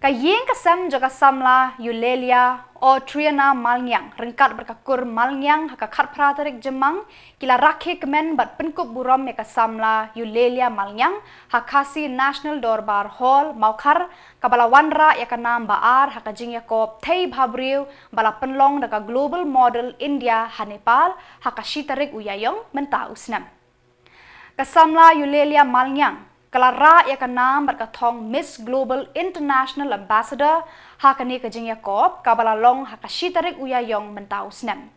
Kayeng kasam jaga Samla, Eulaila, o Triana Malngiang, rengkat berkakur Malngiang haka khat pratarik jemang, kila rakhe Kmen bat penkup buram ya Samla, Eulaila Malngiang, hakasi National Dorbar Hall, Maukar, kabala wanra ya kanam baar haka jing Yakob Thei Bhabriew, bala penlong daga Global Model India ha Nepal, haka shitarik uyayong menta usnam. Kasamla Eulaila Malngiang, Kalara ya kanam berkatong Miss Global International Ambassador hakani kajing Yakob kabala long hakashitarik uyayong mentausnem.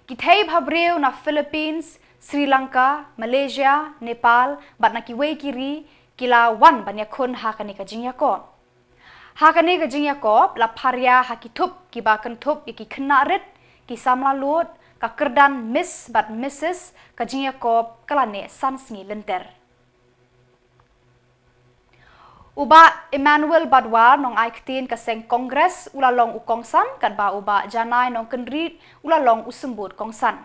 Thei Bhabriew na Philippines, Sri Lanka, Malaysia, Nepal bat na kiway kiri kila wan banyakun hakani kajing Yakob. Hakani kajing Yakob la parya hakitup kibakan tup yaki kenarit ki Samla lut kakerdan Miss bat Mrs kajing Yakob kalane sansngi lenter. Uba Emmanuel Badwar nong aiktin kaseng kongres ulalong ukongsan kan ba uba janai nong kendrit ulalong usembut kongsan.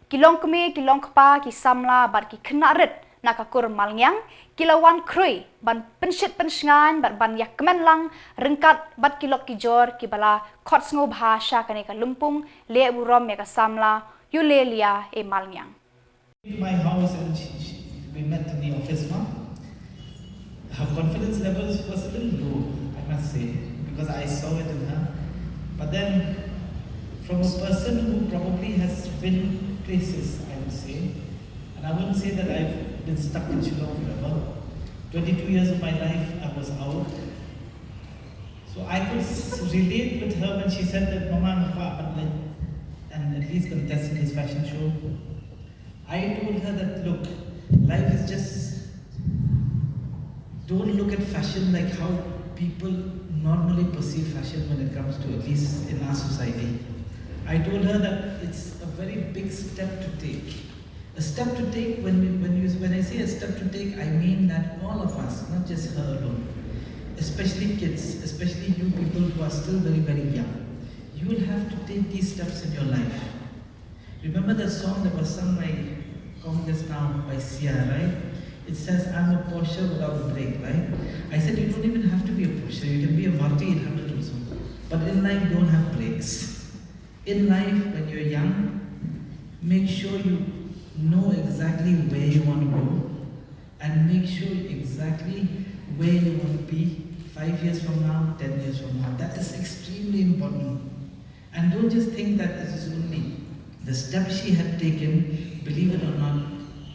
Kilong kemi kilong kpa ki Samla bat ki kenarit nakakur Malngiang kilawan krui ban penshit pensngan bat ban yak Kmen lang rengkat bat kilok kijor ki bala khot sngo bhasha kane ka lumpung le burom ya ka Samla Eulaila e Malngiang. My house and we met in the office, ma'am. Her confidence levels was a little low, I must say, because I saw it in her. But then, from a person who probably has been places, I would say, and I wouldn't say that I've been stuck in Shillong forever. 22 years of my life, I was out. So I could relate with her when she said that Mama and at least contest in his fashion show. I told her that, look, life is just, don't look at fashion like how people normally perceive fashion when it comes to, at least in our society. I told her that it's a very big step to take. A step to take, when I say a step to take, I mean that all of us, not just her alone, especially kids, especially you people who are still very, very young, you will have to take these steps in your life. Remember that song that was sung by just now by Sia, right? It says, I'm a Porsche without a brake, right? I said, you don't even have to be a Porsche, you can be a Maruti 800 also. But in life, don't have brakes. In life, when you're young, make sure you know exactly where you want to go and make sure exactly where you want to be 5 years from now, 10 years from now. That is extremely important. And don't just think that this is only the step she had taken, believe it or not,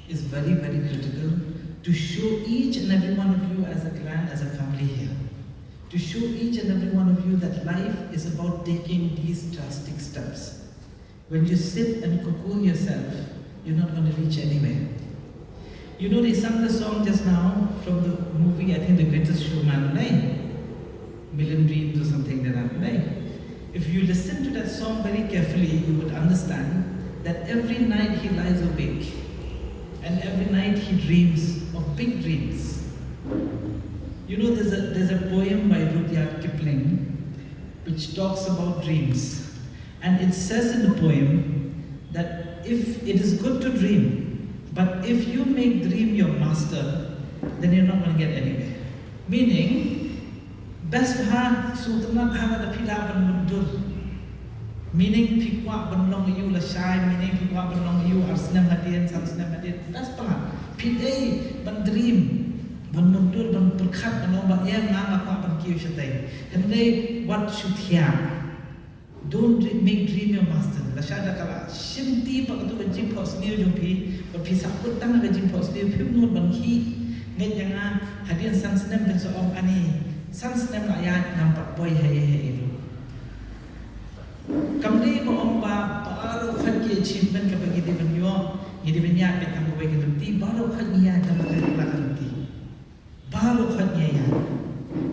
is very, very critical to show each and every one of you as a clan, as a family here. To show each and every one of you that life is about taking these drastic steps. When you sit and cocoon yourself, you're not going to reach anywhere. You know, they sung the song just now from the movie, I think The Greatest Showman, right? Million Dreams or something like that, right? If you listen to that song very carefully, you would understand that every night he lies awake and every night he dreams of big dreams. You know, there's a poem by Rudyard Kipling which talks about dreams, and it says in the poem that if it is good to dream, but if you make dream your master, then you're not going to get anywhere. Meaning, best ha sultanat ha da pila ban mundur. Meaning, pikwa ban long you la shy, meaning pikwa ban long you arsnam hadin, sansnam hadin. That's part. Pidei ban dream, ban mundur, ban perkhat, ban omba yang nga nga ban kiyo shatay. And they what should hear. Don't make dream your master. La shy da kala. Shinti pagatu ban jim pos niyo jong pi, ban pi sakut tang na jim pos niyo pip nur ban ki. Ngay yang nga hadin sansnam ban so om ani. Sansnam la ayat nampak boy hey. Kamli mo ang paaraw khat ki achievement kapag hindi man yo hindi man niya petang buhay kadunti baro khat niya na magkakita kadunti baro khat niya yan.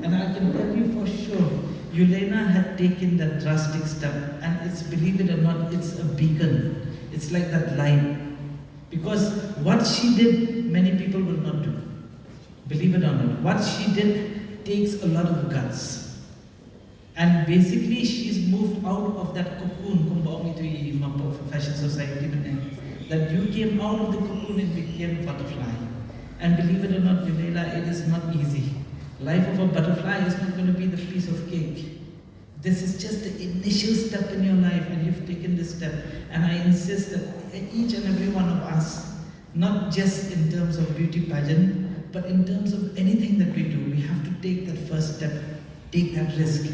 And I can tell you for sure Eulaila had taken that drastic step, and it's, believe it or not, it's a beacon. It's like that light, because what she did many people will not do, believe it or not. What she did takes a lot of guts. And basically, she's moved out of that cocoon, of fashion society, that you came out of the cocoon and became a butterfly. And believe it or not, Eulaila, it is not easy. Life of a butterfly is not going to be the piece of cake. This is just the initial step in your life, and you've taken this step. And I insist that each and every one of us, not just in terms of beauty pageant, but in terms of anything that we do, we have to take that first step, take that risk.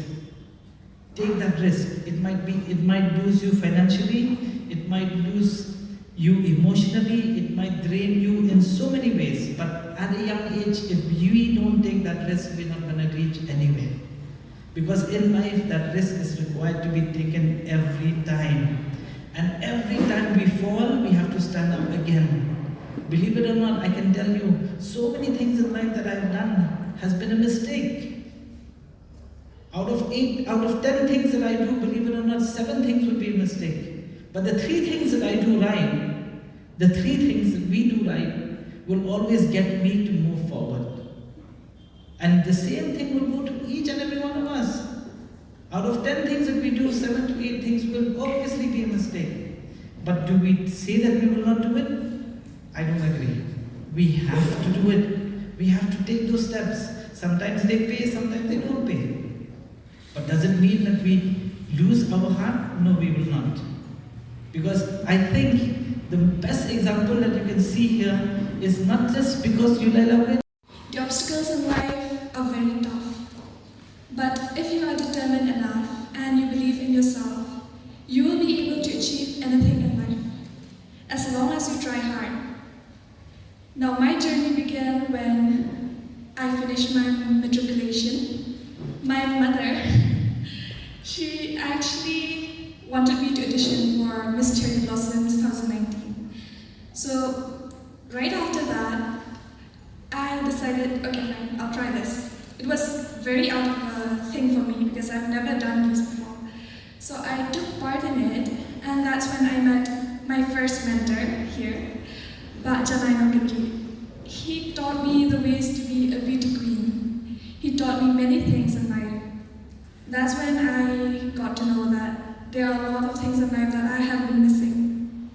Take that risk. It might lose you financially, it might lose you emotionally, it might drain you in so many ways. But at a young age, if we don't take that risk, we're not going to reach anywhere. Because in life, that risk is required to be taken every time. And every time we fall, we have to stand up again. Believe it or not, I can tell you, so many things in life that I've done has been a mistake. Out of 10 things that I do, believe it or not, 7 things will be a mistake. But the 3 things that I do right, the 3 things that we do right, will always get me to move forward. And the same thing will go to each and every one of us. Out of 10 things that we do, 7 to 8 things will obviously be a mistake. But do we say that we will not do it? I don't agree. We have to do it. We have to take those steps. Sometimes they pay, sometimes they don't pay. But does it mean that we lose our heart? No, we will not. Because I think the best example that you can see here is not just because Eulaila went. The obstacles in life are very tough. But if you are determined enough and you believe in yourself, you will be able to achieve anything in life, as long as you try hard. Now, my journey began when I finished my matriculation. My mother, she actually wanted me to audition for Miss Cherry Blossom 2019. So, right after that, I decided, okay fine, I'll try this. It was very out of a thing for me because I've never done this before. So I took part in it, and that's when I met my first mentor here, Bhabriew. He taught me the ways to be a beauty queen. He taught me many things in life. That's when I got to know that there are a lot of things in life that I have been missing.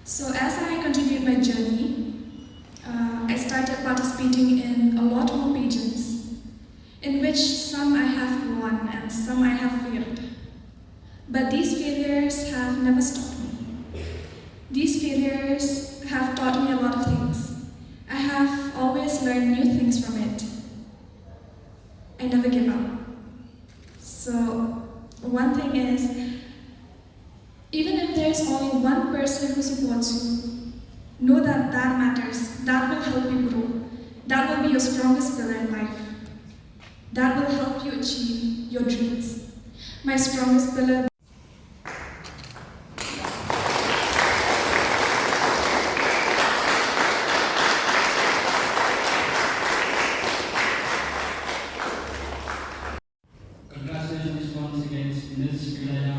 So as I continued my journey, I started participating in a lot more pageants, in which some I have won and some I have failed. But these failures have never stopped me. These failures have taught me a lot of things. I have always learned new things from it. I never give up. So, one thing is, even if there's only one person who supports you, know that that matters. That will help you grow. That will be your strongest pillar in life. That will help you achieve your dreams. My strongest pillar. Congratulations once again, Ms. Eulaila.